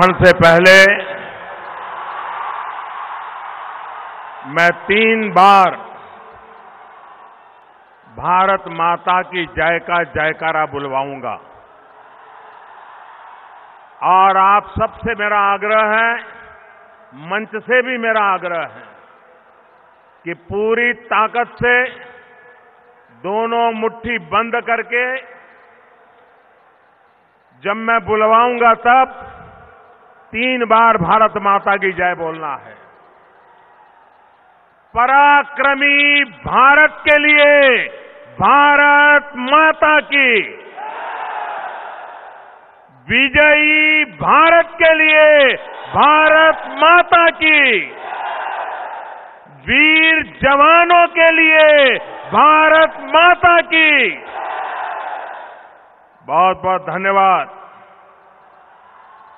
भाषण से पहले मैं 3 बार भारत माता की जय का जयकारा बुलवाऊंगा और आप सबसे मेरा आग्रह है, मंच से भी मेरा आग्रह है कि पूरी ताकत से दोनों मुट्ठी बंद करके जब मैं बुलवाऊंगा तब 3 बार भारत माता की जय बोलना है। पराक्रमी भारत के लिए भारत माता की, विजयी भारत के लिए भारत माता की, वीर जवानों के लिए भारत माता की। बहुत बहुत धन्यवाद।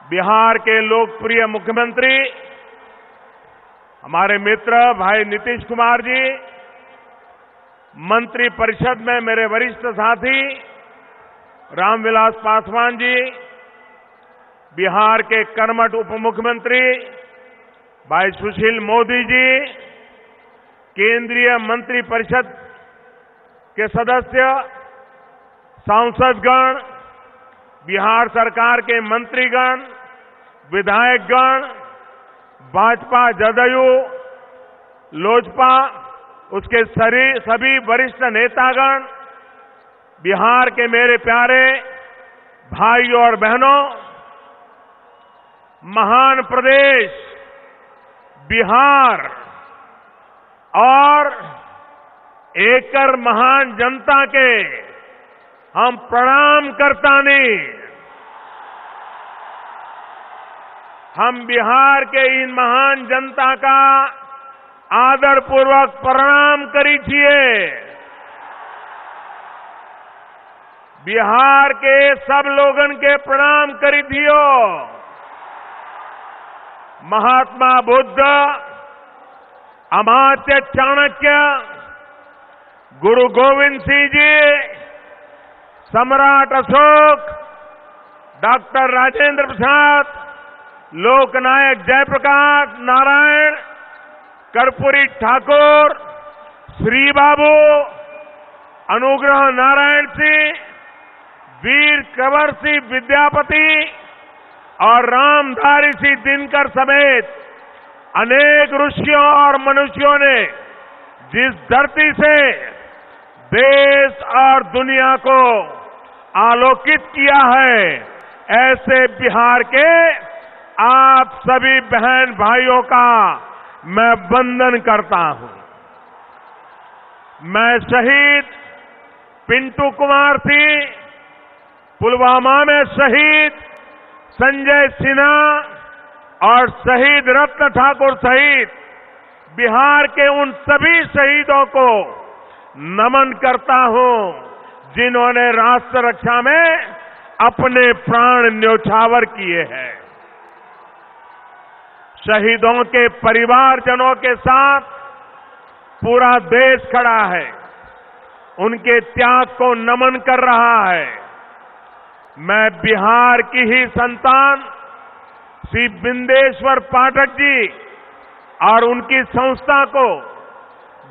बिहार के लोकप्रिय मुख्यमंत्री हमारे मित्र भाई नीतीश कुमार जी, मंत्री परिषद में मेरे वरिष्ठ साथी रामविलास पासवान जी, बिहार के कर्मठ उप मुख्यमंत्री भाई सुशील मोदी जी, केंद्रीय मंत्री परिषद के सदस्य, सांसदगण, बिहार सरकार के मंत्रीगण, विधायकगण, भाजपा, जदयू, लोजपा, उसके सभी वरिष्ठ नेतागण, बिहार के मेरे प्यारे भाइयों और बहनों, महान प्रदेश बिहार और एकड़ महान जनता के हम प्रणाम करतानी, हम बिहार के इन महान जनता का आदरपूर्वक प्रणाम करी छिए। बिहार के सब लोगन के प्रणाम करी थियो। महात्मा बुद्ध, अमात्य चाणक्य, गुरु गोविंद सिंह जी, सम्राट अशोक, डॉक्टर राजेंद्र प्रसाद, लोकनायक जयप्रकाश नारायण, कर्पूरी ठाकुर, श्री बाबू, अनुग्रह नारायण सिंह, वीर कंवर सिंह विद्यापति और रामधारी सिंह दिनकर समेत अनेक ऋषियों और मनुष्यों ने जिस धरती से देश और दुनिया को आलोकित किया है, ऐसे बिहार के आप सभी बहन भाइयों का मैं वंदन करता हूं। मैं शहीद पिंटू कुमार सिंह, पुलवामा में शहीद संजय सिन्हा और शहीद रत्न ठाकुर सहित बिहार के उन सभी शहीदों को नमन करता हूं जिन्होंने राष्ट्र रक्षा में अपने प्राण न्योछावर किए हैं। शहीदों के परिवारजनों के साथ पूरा देश खड़ा है, उनके त्याग को नमन कर रहा है। मैं बिहार की ही संतान श्री बिंदेश्वर पाठक जी और उनकी संस्था को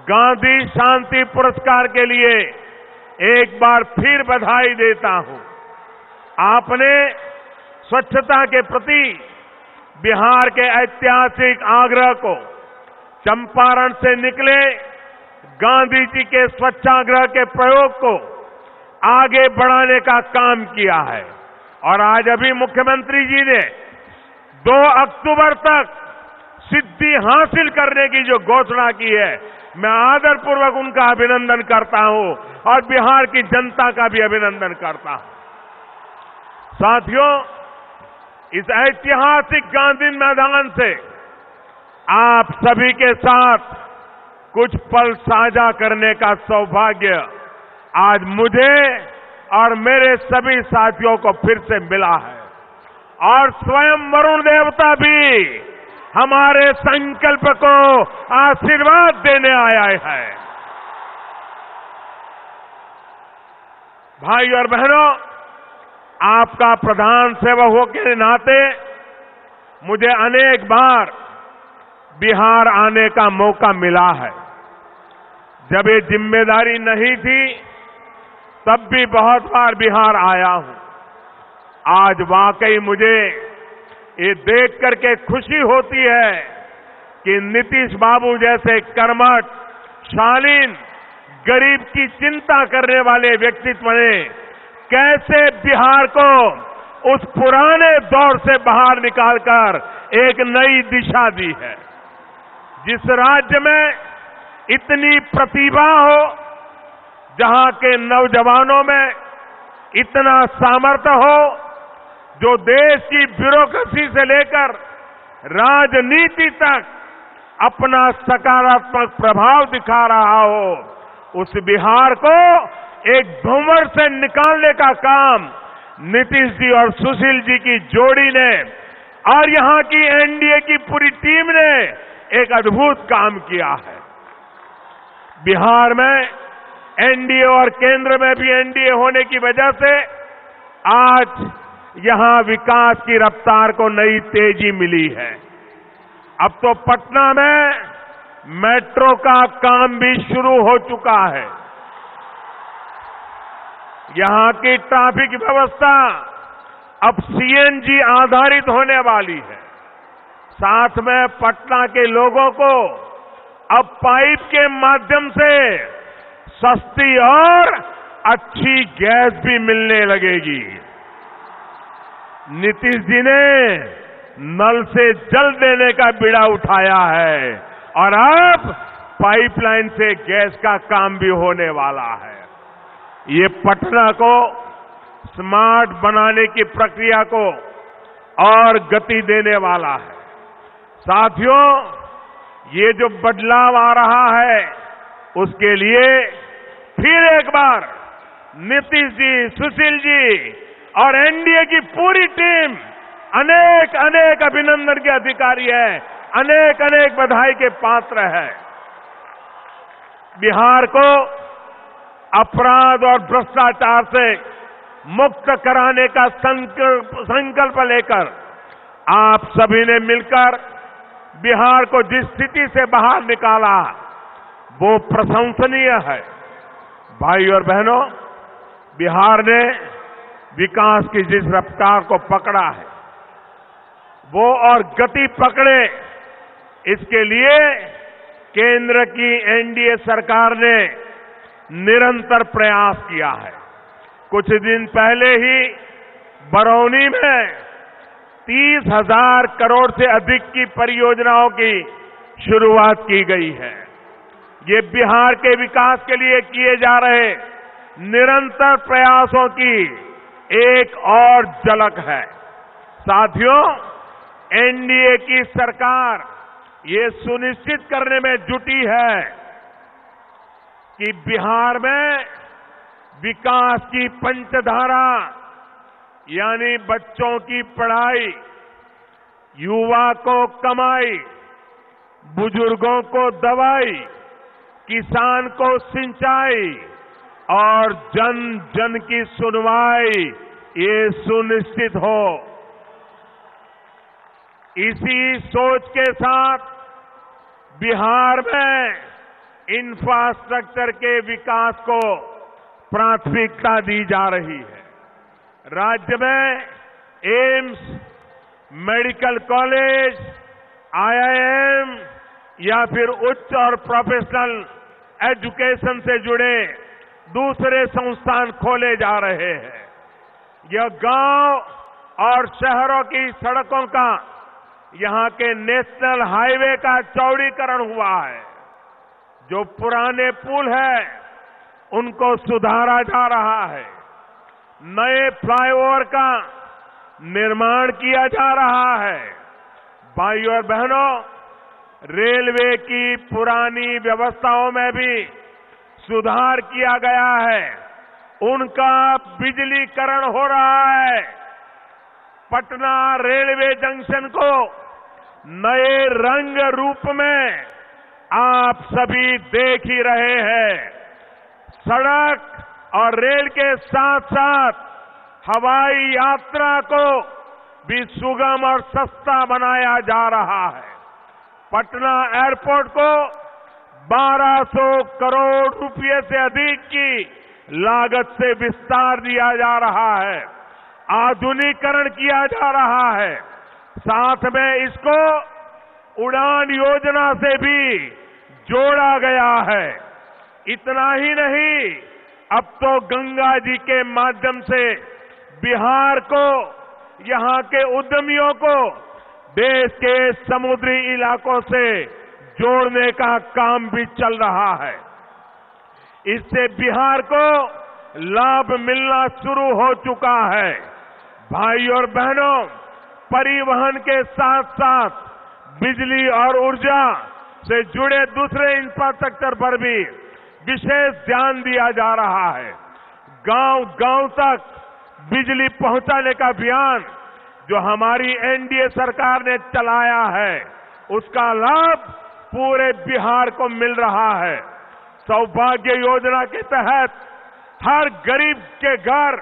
गांधी शांति पुरस्कार के लिए एक बार फिर बधाई देता हूं। आपने स्वच्छता के प्रति बिहार के ऐतिहासिक आग्रह को, चंपारण से निकले गांधी जी के स्वच्छाग्रह के प्रयोग को आगे बढ़ाने का काम किया है और आज अभी मुख्यमंत्री जी ने 2 अक्टूबर तक सिद्धि हासिल करने की जो घोषणा की है, मैं आदरपूर्वक उनका अभिनंदन करता हूं और बिहार की जनता का भी अभिनंदन करता हूं। साथियों, इस ऐतिहासिक गांधी मैदान से आप सभी के साथ कुछ पल साझा करने का सौभाग्य आज मुझे और मेरे सभी साथियों को फिर से मिला है और स्वयं वरुण देवता भी हमारे संकल्प को आशीर्वाद देने आया है। भाई और बहनों, आपका प्रधान सेवक के नाते मुझे अनेक बार बिहार आने का मौका मिला है। जब ये जिम्मेदारी नहीं थी तब भी बहुत बार बिहार आया हूं। आज वाकई मुझे ये देख करके खुशी होती है कि नीतीश बाबू जैसे कर्मठ, शालीन, गरीब की चिंता करने वाले व्यक्तित्व ने कैसे बिहार को उस पुराने दौर से बाहर निकालकर एक नई दिशा दी है। जिस राज्य में इतनी प्रतिभा हो, जहां के नौजवानों में इतना सामर्थ्य हो, जो देश की ब्यूरोक्रेसी से लेकर राजनीति तक अपना सकारात्मक प्रभाव दिखा रहा हो, उस बिहार को एक भंवर से निकालने का काम नीतीश जी और सुशील जी की जोड़ी ने और यहां की एनडीए की पूरी टीम ने एक अद्भुत काम किया है। बिहार में एनडीए और केंद्र में भी एनडीए होने की वजह से आज यहां विकास की रफ्तार को नई तेजी मिली है। अब तो पटना में मेट्रो का काम भी शुरू हो चुका है। यहां की ट्रैफिक व्यवस्था अब सीएनजी आधारित होने वाली है। साथ में पटना के लोगों को अब पाइप के माध्यम से सस्ती और अच्छी गैस भी मिलने लगेगी। नीतीश जी ने नल से जल देने का बीड़ा उठाया है और अब पाइपलाइन से गैस का काम भी होने वाला है। ये पटना को स्मार्ट बनाने की प्रक्रिया को और गति देने वाला है। साथियों, ये जो बदलाव आ रहा है उसके लिए फिर एक बार नीतीश जी, सुशील जी और एनडीए की पूरी टीम अनेक अनेक अभिनंदन के अधिकारी है, अनेक अनेक बधाई के पात्र है। बिहार को अपराध और भ्रष्टाचार से मुक्त कराने का संकल्प लेकर आप सभी ने मिलकर बिहार को जिस स्थिति से बाहर निकाला वो प्रशंसनीय है। भाई और बहनों, बिहार ने विकास की जिस रफ्तार को पकड़ा है वो और गति पकड़े, इसके लिए केंद्र की एनडीए सरकार ने निरंतर प्रयास किया है। कुछ दिन पहले ही बरौनी में 30,000 करोड़ से अधिक की परियोजनाओं की शुरुआत की गई है। ये बिहार के विकास के लिए किए जा रहे निरंतर प्रयासों की एक और झलक है। साथियों, एनडीए की सरकार ये सुनिश्चित करने में जुटी है कि बिहार में विकास की पंचधारा यानी बच्चों की पढ़ाई, युवा को कमाई, बुजुर्गों को दवाई, किसान को सिंचाई और जन जन की सुनवाई ये सुनिश्चित हो। इसी सोच के साथ बिहार में इंफ्रास्ट्रक्चर के विकास को प्राथमिकता दी जा रही है। राज्य में एम्स, मेडिकल कॉलेज, आईआईएम या फिर उच्च और प्रोफेशनल एजुकेशन से जुड़े दूसरे संस्थान खोले जा रहे हैं। यह गांव और शहरों की सड़कों का, यहां के नेशनल हाईवे का चौड़ीकरण हुआ है। जो पुराने पुल है उनको सुधारा जा रहा है। नए फ्लाईओवर का निर्माण किया जा रहा है। भाइयों और बहनों, रेलवे की पुरानी व्यवस्थाओं में भी सुधार किया गया है। उनका बिजलीकरण हो रहा है। पटना रेलवे जंक्शन को नए रंग रूप में आप सभी देख ही रहे हैं। सड़क और रेल के साथ साथ हवाई यात्रा को भी सुगम और सस्ता बनाया जा रहा है। पटना एयरपोर्ट को 1200 करोड़ रुपए से अधिक की लागत से विस्तार दिया जा रहा है, आधुनिकीकरण किया जा रहा है। साथ में इसको उड़ान योजना से भी जोड़ा गया है। इतना ही नहीं, अब तो गंगा जी के माध्यम से बिहार को, यहां के उद्यमियों को देश के समुद्री इलाकों से जोड़ने का काम भी चल रहा है। इससे बिहार को लाभ मिलना शुरू हो चुका है। भाई और बहनों, परिवहन के साथ साथ बिजली और ऊर्जा से जुड़े दूसरे इंफ्रास्ट्रक्चर पर भी विशेष ध्यान दिया जा रहा है। गांव-गांव तक बिजली पहुंचाने का अभियान जो हमारी एनडीए सरकार ने चलाया है, उसका लाभ पूरे बिहार को मिल रहा है। सौभाग्य योजना के तहत हर गरीब के घर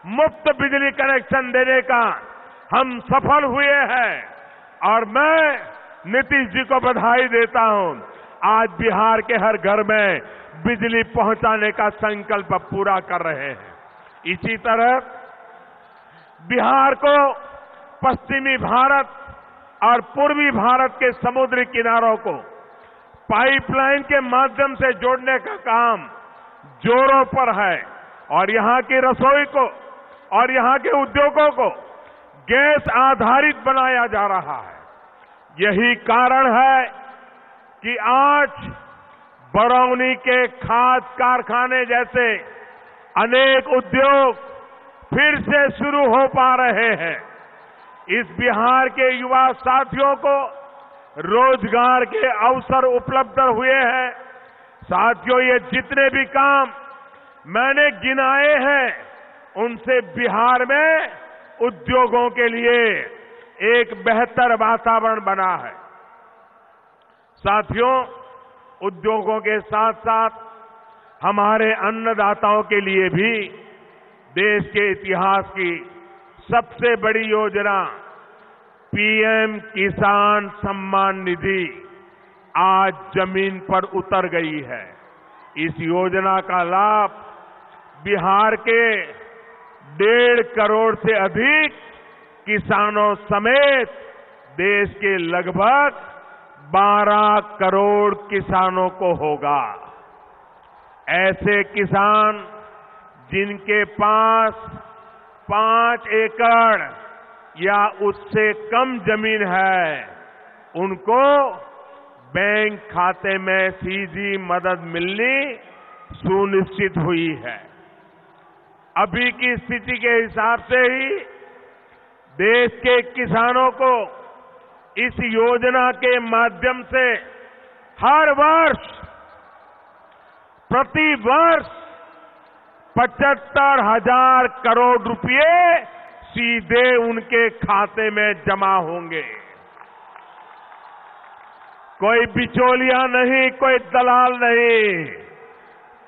मुफ्त बिजली कनेक्शन देने का हम सफल हुए हैं और मैं नीतीश जी को बधाई देता हूं। आज बिहार के हर घर में बिजली पहुंचाने का संकल्प पूरा कर रहे हैं। इसी तरह बिहार को पश्चिमी भारत और पूर्वी भारत के समुद्री किनारों को पाइपलाइन के माध्यम से जोड़ने का काम जोरों पर है और यहां की रसोई को और यहां के उद्योगों को गैस आधारित बनाया जा रहा है। यही कारण है कि आज बरौनी के खाद कारखाने जैसे अनेक उद्योग फिर से शुरू हो पा रहे हैं। इस बिहार के युवा साथियों को रोजगार के अवसर उपलब्ध हुए हैं। साथियों, ये जितने भी काम मैंने गिनाए हैं, उनसे बिहार में उद्योगों के लिए एक बेहतर वातावरण बना है। साथियों, उद्योगों के साथ साथ हमारे अन्नदाताओं के लिए भी देश के इतिहास की सबसे बड़ी योजना पीएम किसान सम्मान निधि आज जमीन पर उतर गई है। इस योजना का लाभ बिहार के 1.5 करोड़ से अधिक किसानों समेत देश के लगभग 12 करोड़ किसानों को होगा। ऐसे किसान जिनके पास 5 एकड़ या उससे कम जमीन है, उनको बैंक खाते में सीधी मदद मिलनी सुनिश्चित हुई है। अभी की स्थिति के हिसाब से ही देश के किसानों को इस योजना के माध्यम से हर वर्ष प्रति वर्ष 75,000 करोड़ रुपए सीधे उनके खाते में जमा होंगे। कोई बिचौलिया नहीं, कोई दलाल नहीं,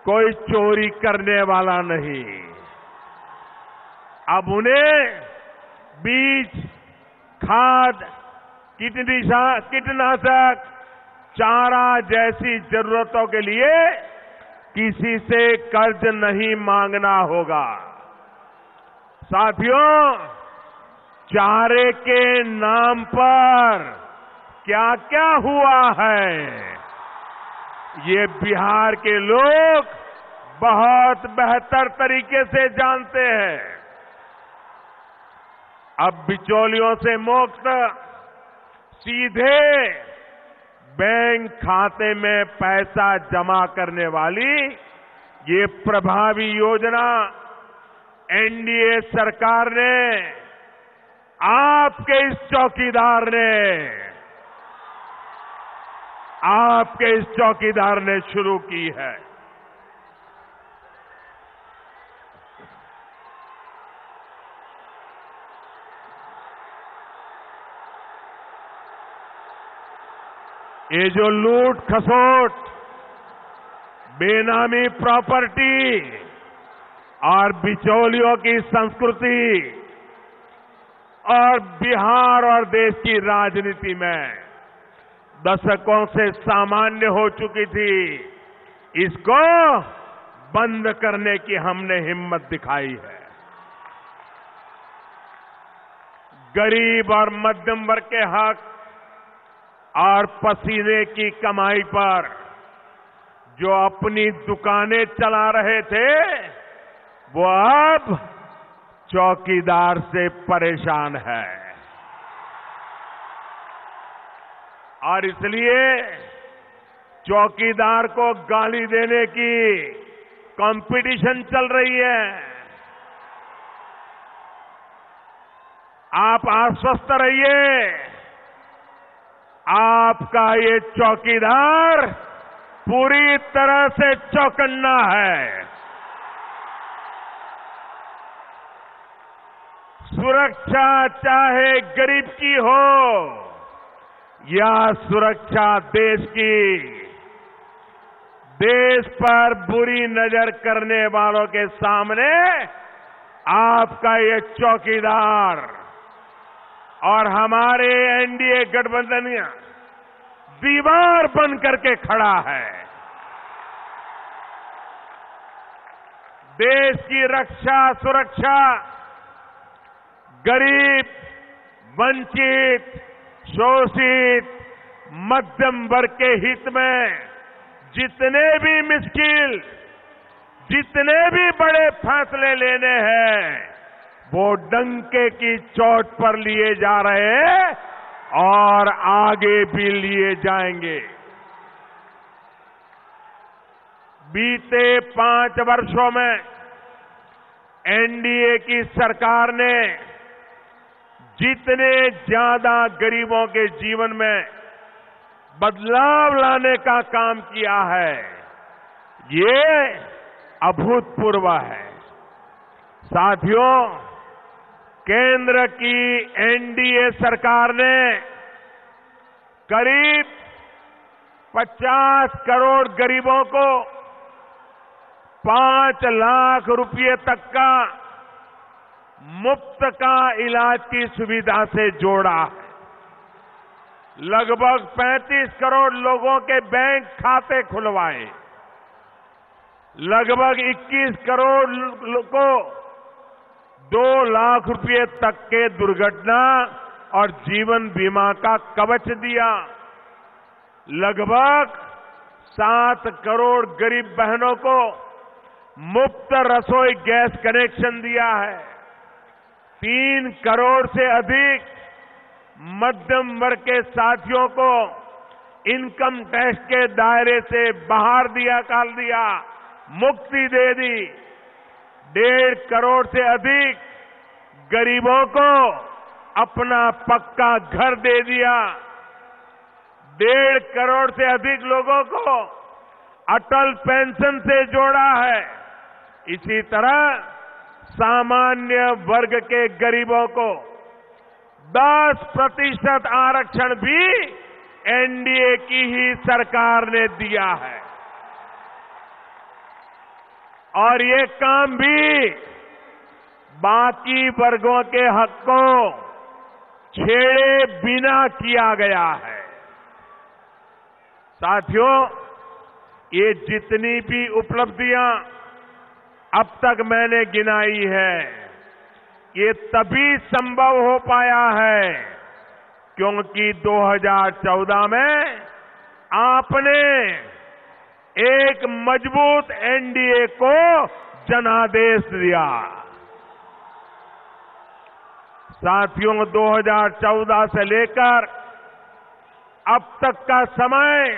कोई चोरी करने वाला नहीं। अब उन्हें बीज, खाद, कीटनाशक, चारा जैसी जरूरतों के लिए किसी से कर्ज नहीं मांगना होगा। साथियों, चारे के नाम पर क्या क्या हुआ है, ये बिहार के लोग बहुत बेहतर तरीके से जानते हैं। अब बिचौलियों से मुक्त सीधे बैंक खाते में पैसा जमा करने वाली ये प्रभावी योजना एनडीए सरकार ने, आपके इस चौकीदार ने शुरू की है। ये जो लूट खसोट, बेनामी प्रॉपर्टी और बिचौलियों की संस्कृति, और बिहार और देश की राजनीति में दशकों से सामान्य हो चुकी थी, इसको बंद करने की हमने हिम्मत दिखाई है। गरीब और मध्यम वर्ग के हक और पसीने की कमाई पर जो अपनी दुकानें चला रहे थे, वो अब चौकीदार से परेशान है। और इसलिए चौकीदार को गाली देने की कंपटीशन चल रही है। आप आश्वस्त रहिए, आपका ये चौकीदार पूरी तरह से चौकन्ना है। सुरक्षा चाहे गरीब की हो या सुरक्षा देश की, देश पर बुरी नजर करने वालों के सामने आपका ये चौकीदार और हमारे एनडीए गठबंधन दीवार बन करके खड़ा है। देश की रक्षा सुरक्षा गरीब, वंचित, शोषित, मध्यम वर्ग के हित में जितने भी मुश्किल, जितने भी बड़े फैसले लेने हैं, वो डंके की चोट पर लिए जा रहे हैं और आगे भी लिए जाएंगे। बीते 5 वर्षों में एनडीए की सरकार ने जितने ज्यादा गरीबों के जीवन में बदलाव लाने का काम किया है, ये अभूतपूर्व है। साथियों, केंद्र की एनडीए सरकार ने करीब 50 करोड़ गरीबों को 5 लाख रुपए तक का मुफ्त का इलाज की सुविधा से जोड़ा है। लगभग 35 करोड़ लोगों के बैंक खाते खुलवाए, लगभग 21 करोड़ को 2 लाख रुपए तक के दुर्घटना और जीवन बीमा का कवच दिया, लगभग 7 करोड़ गरीब बहनों को मुफ्त रसोई गैस कनेक्शन दिया है, 3 करोड़ से अधिक मध्यम वर्ग के साथियों को इनकम टैक्स के दायरे से बाहर निकाल दिया, मुक्ति दे दी, 1.5 करोड़ से अधिक गरीबों को अपना पक्का घर दे दिया, 1.5 करोड़ से अधिक लोगों को अटल पेंशन से जोड़ा है। इसी तरह सामान्य वर्ग के गरीबों को 10% आरक्षण भी एनडीए की ही सरकार ने दिया है। और ये काम भी बाकी वर्गों के हक को छेड़े बिना किया गया है। साथियों, ये जितनी भी उपलब्धियां अब तक मैंने गिनाई है, ये तभी संभव हो पाया है क्योंकि 2014 में आपने एक मजबूत एनडीए को जनादेश दिया। साथियों, 2014 से लेकर अब तक का समय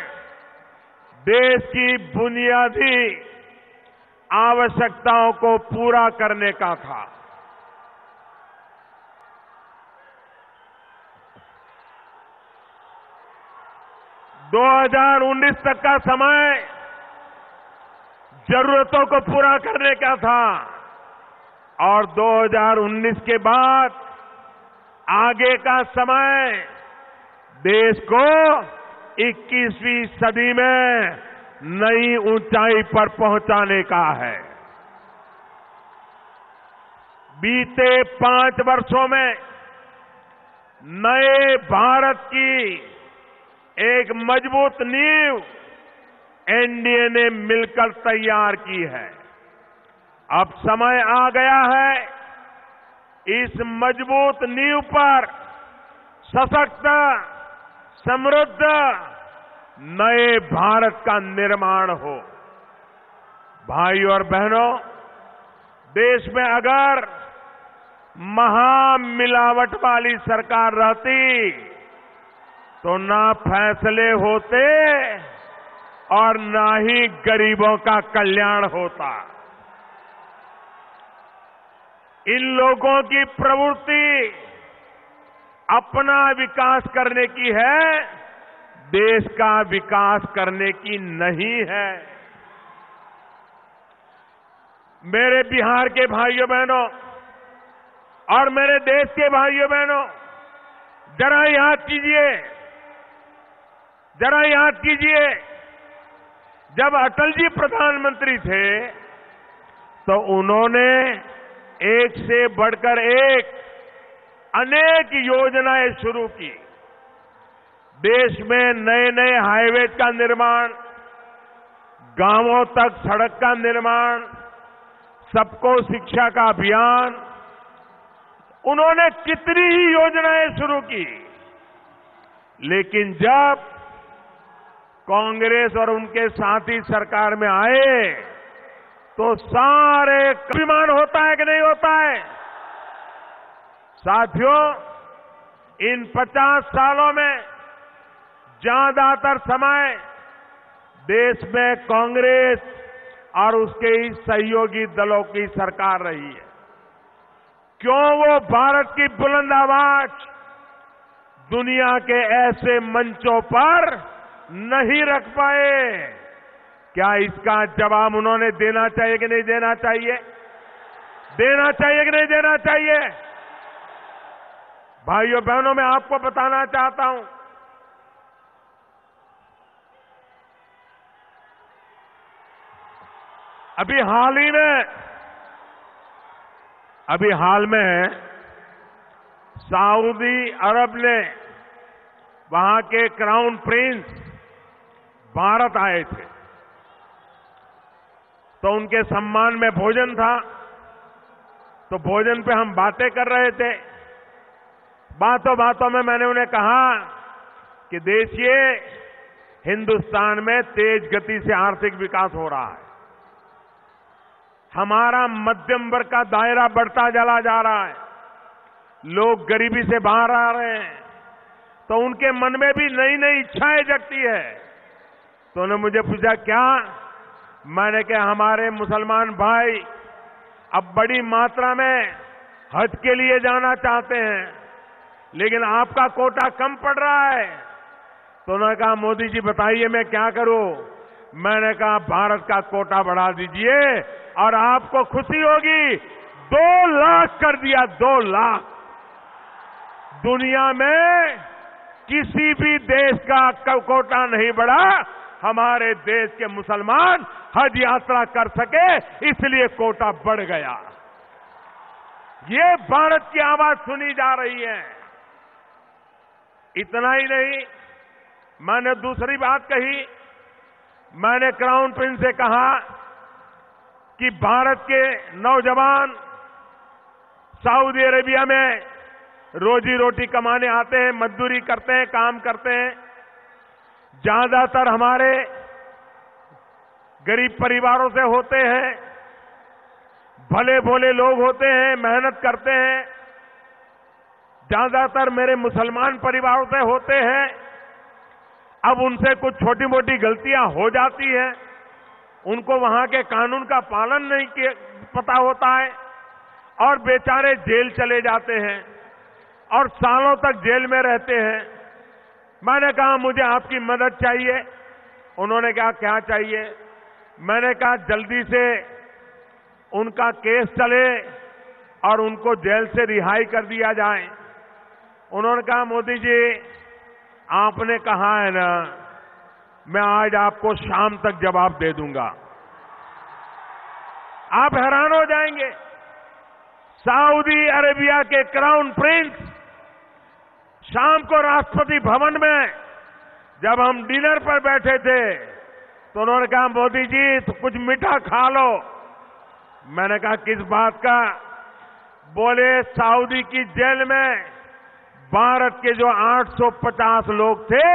देश की बुनियादी आवश्यकताओं को पूरा करने का था। 2019 तक का समय जरूरतों को पूरा करने का था और 2019 के बाद आगे का समय देश को 21वीं सदी में नई ऊंचाई पर पहुंचाने का है। बीते 5 वर्षों में नए भारत की एक मजबूत नींव एनडीए ने मिलकर तैयार की है। अब समय आ गया है इस मजबूत नींव पर सशक्त, समृद्ध नए भारत का निर्माण हो। भाइयों और बहनों, देश में अगर महामिलावट वाली सरकार रहती तो ना फैसले होते और ना ही गरीबों का कल्याण होता। इन लोगों की प्रवृत्ति अपना विकास करने की है, देश का विकास करने की नहीं है। मेरे बिहार के भाइयों बहनों और मेरे देश के भाइयों बहनों, जरा याद कीजिए, जब अटल जी प्रधानमंत्री थे तो उन्होंने एक से बढ़कर एक अनेक योजनाएं शुरू की। देश में नए नए हाईवे का निर्माण, गांवों तक सड़क का निर्माण, सबको शिक्षा का अभियान, उन्होंने कितनी ही योजनाएं शुरू की। लेकिन जब कांग्रेस और उनके साथी सरकार में आए तो सारे अभिमान होता है कि नहीं होता है? साथियों, इन 50 सालों में ज्यादातर समय देश में कांग्रेस और उसके ही सहयोगी दलों की सरकार रही है। क्यों वो भारत की बुलंद आवाज दुनिया के ऐसे मंचों पर नहीं रख पाए? क्या इसका जवाब उन्होंने देना चाहिए कि नहीं देना चाहिए? देना चाहिए कि नहीं देना चाहिए? भाइयों बहनों, मैं आपको बताना चाहता हूं, अभी हाल में सऊदी अरब ने वहां के क्राउन प्रिंस भारत आए थे, तो उनके सम्मान में भोजन था। तो भोजन पे हम बातें कर रहे थे। बातों बातों में मैंने उन्हें कहा कि देखिए, हिंदुस्तान में तेज गति से आर्थिक विकास हो रहा है, हमारा मध्यम वर्ग का दायरा बढ़ता चला जा रहा है, लोग गरीबी से बाहर आ रहे हैं, तो उनके मन में भी नई नई इच्छाएं जगती है। तो उन्होंने मुझे पूछा क्या? मैंने कहा हमारे मुसलमान भाई अब बड़ी मात्रा में हज के लिए जाना चाहते हैं, लेकिन आपका कोटा कम पड़ रहा है। तो उन्होंने कहा मोदी जी बताइए मैं क्या करूं? मैंने कहा भारत का कोटा बढ़ा दीजिए और आपको खुशी होगी, 2 लाख कर दिया, 2 लाख। दुनिया में किसी भी देश का कोटा नहीं बढ़ा, हमारे देश के मुसलमान हज यात्रा कर सके इसलिए कोटा बढ़ गया। ये भारत की आवाज सुनी जा रही है। इतना ही नहीं, मैंने दूसरी बात कही। मैंने क्राउन प्रिंस से कहा कि भारत के नौजवान सऊदी अरेबिया में रोजी रोटी कमाने आते हैं, मजदूरी करते हैं, काम करते हैं। ज्यादातर हमारे गरीब परिवारों से होते हैं, भले भोले लोग होते हैं, मेहनत करते हैं। ज्यादातर मेरे मुसलमान परिवारों से होते हैं। अब उनसे कुछ छोटी मोटी गलतियां हो जाती हैं, उनको वहां के कानून का पालन नहीं पता होता है और बेचारे जेल चले जाते हैं और सालों तक जेल में रहते हैं। मैंने कहा मुझे आपकी मदद चाहिए। उन्होंने कहा क्या चाहिए? मैंने कहा जल्दी से उनका केस चले और उनको जेल से रिहाई कर दिया जाए। उन्होंने कहा मोदी जी आपने कहा है ना, मैं आज आपको शाम तक जवाब दे दूंगा। आप हैरान हो जाएंगे, सऊदी अरेबिया के क्राउन प्रिंस शाम को राष्ट्रपति भवन में जब हम डिनर पर बैठे थे तो उन्होंने कहा, मोदी जी तो कुछ मीठा खा लो। मैंने कहा, किस बात का? बोले, सऊदी की जेल में भारत के जो 850 लोग थे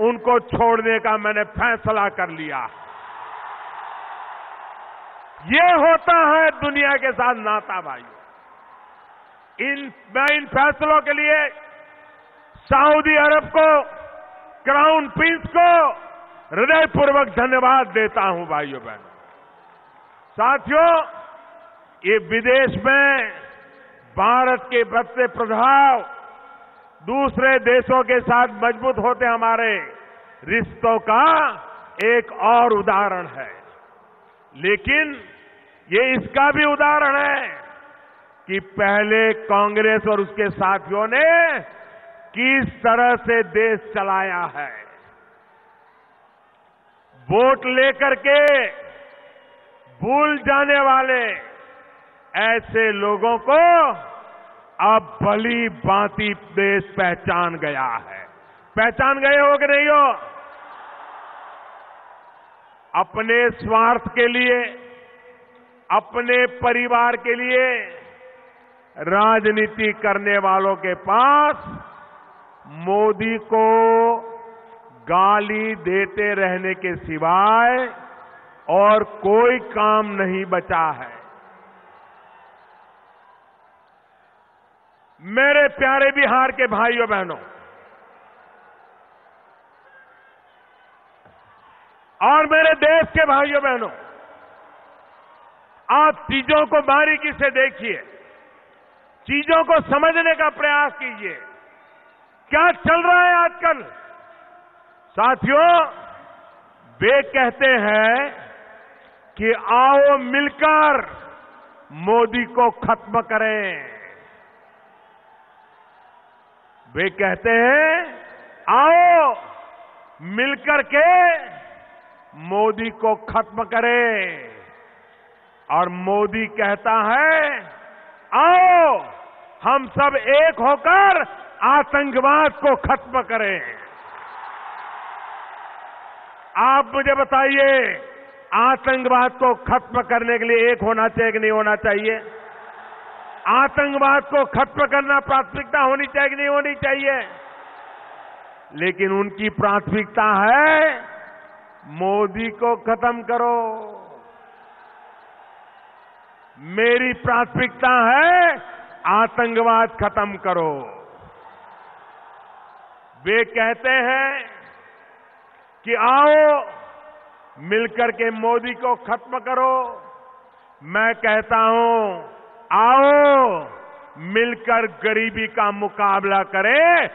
उनको छोड़ने का मैंने फैसला कर लिया। ये होता है दुनिया के साथ नाता भाइयों। मैं इन फैसलों के लिए सऊदी अरब को, क्राउन प्रिंस को हृदयपूर्वक धन्यवाद देता हूं भाइयों बहनों। साथियों, ये विदेश में भारत के बढ़ते प्रभाव दूसरे देशों के साथ मजबूत होते हमारे रिश्तों का एक और उदाहरण है। लेकिन ये इसका भी उदाहरण है कि पहले कांग्रेस और उसके साथियों ने किस तरह से देश चलाया है। वोट लेकर के भूल जाने वाले ऐसे लोगों को अब भली भांति देश पहचान गया है। पहचान गए हो कि नहीं हो? अपने स्वार्थ के लिए, अपने परिवार के लिए राजनीति करने वालों के पास मोदी को गाली देते रहने के सिवाय और कोई काम नहीं बचा है। मेरे प्यारे बिहार के भाइयों बहनों, और मेरे देश के भाइयों बहनों, आप चीजों को बारीकी से देखिए, चीजों को समझने का प्रयास कीजिए। क्या चल रहा है आजकल? साथियों, वे कहते हैं कि आओ मिलकर मोदी को खत्म करें। वे कहते हैं आओ मिलकर के मोदी को खत्म करें, और मोदी कहता है आओ हम सब एक होकर आतंकवाद को खत्म करें। आप मुझे बताइए, आतंकवाद को खत्म करने के लिए एक होना चाहिए कि नहीं होना चाहिए? आतंकवाद को खत्म करना प्राथमिकता होनी चाहिए कि नहीं होनी चाहिए? लेकिन उनकी प्राथमिकता है मोदी को खत्म करो। मेरी प्राथमिकता है आतंकवाद खत्म करो। वे कहते हैं कि आओ मिलकर के मोदी को खत्म करो। मैं कहता हूं आओ मिलकर गरीबी का मुकाबला करें,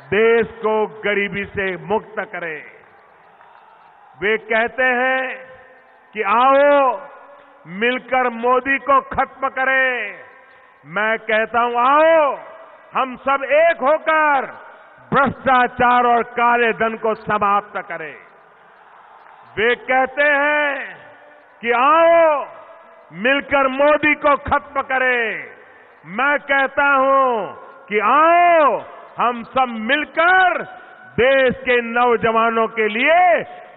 देश को गरीबी से मुक्त करें। वे कहते हैं कि आओ मिलकर मोदी को खत्म करें। मैं कहता हूं आओ हम सब एक होकर भ्रष्टाचार और काले धन को समाप्त करें। वे कहते हैं कि आओ मिलकर मोदी को खत्म करें। मैं कहता हूं कि आओ हम सब मिलकर देश के नौजवानों के लिए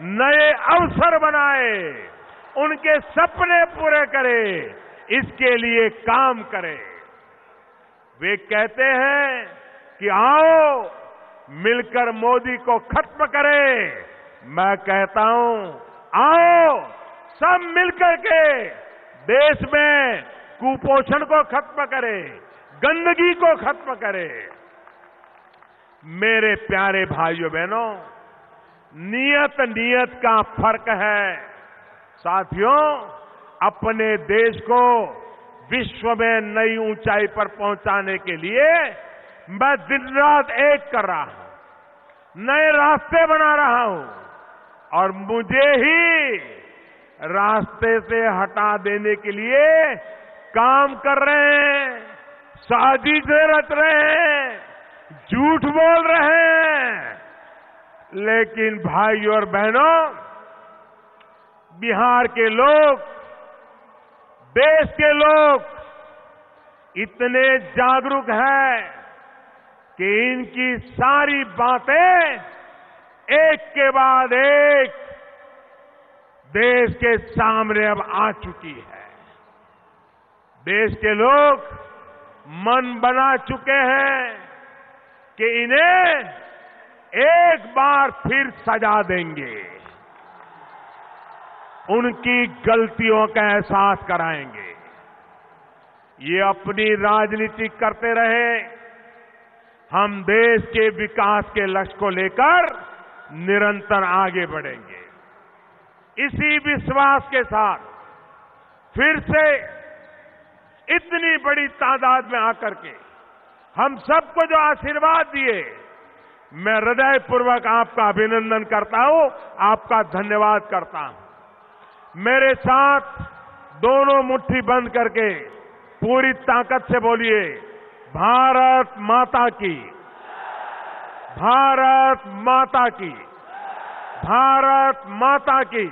नए अवसर बनाए, उनके सपने पूरे करें, इसके लिए काम करें। वे कहते हैं कि आओ मिलकर मोदी को खत्म करें। मैं कहता हूं आओ सब मिलकर के देश में कुपोषण को खत्म करें, गंदगी को खत्म करें। मेरे प्यारे भाइयों बहनों, नियत का फर्क है। साथियों, अपने देश को विश्व में नई ऊंचाई पर पहुंचाने के लिए मैं दिन रात एक कर रहा हूं, नए रास्ते बना रहा हूं, और मुझे ही रास्ते से हटा देने के लिए काम कर रहे हैं, साजिशें रच रहे हैं, झूठ बोल रहे हैं। लेकिन भाइयों और बहनों, बिहार के लोग, देश के लोग इतने जागरूक हैं कि इनकी सारी बातें एक के बाद एक देश के सामने अब आ चुकी है। देश के लोग मन बना चुके हैं कि इन्हें एक बार फिर सजा देंगे, उनकी गलतियों का एहसास कराएंगे। ये अपनी राजनीति करते रहे, हम देश के विकास के लक्ष्य को लेकर निरंतर आगे बढ़ेंगे। इसी विश्वास के साथ फिर से इतनी बड़ी तादाद में आकर के हम सबको जो आशीर्वाद दिए, मैं हृदयपूर्वक आपका अभिनंदन करता हूं, आपका धन्यवाद करता हूं। मेरे साथ दोनों मुट्ठी बंद करके पूरी ताकत से बोलिए, भारत माता की, भारत माता की, भारत माता की।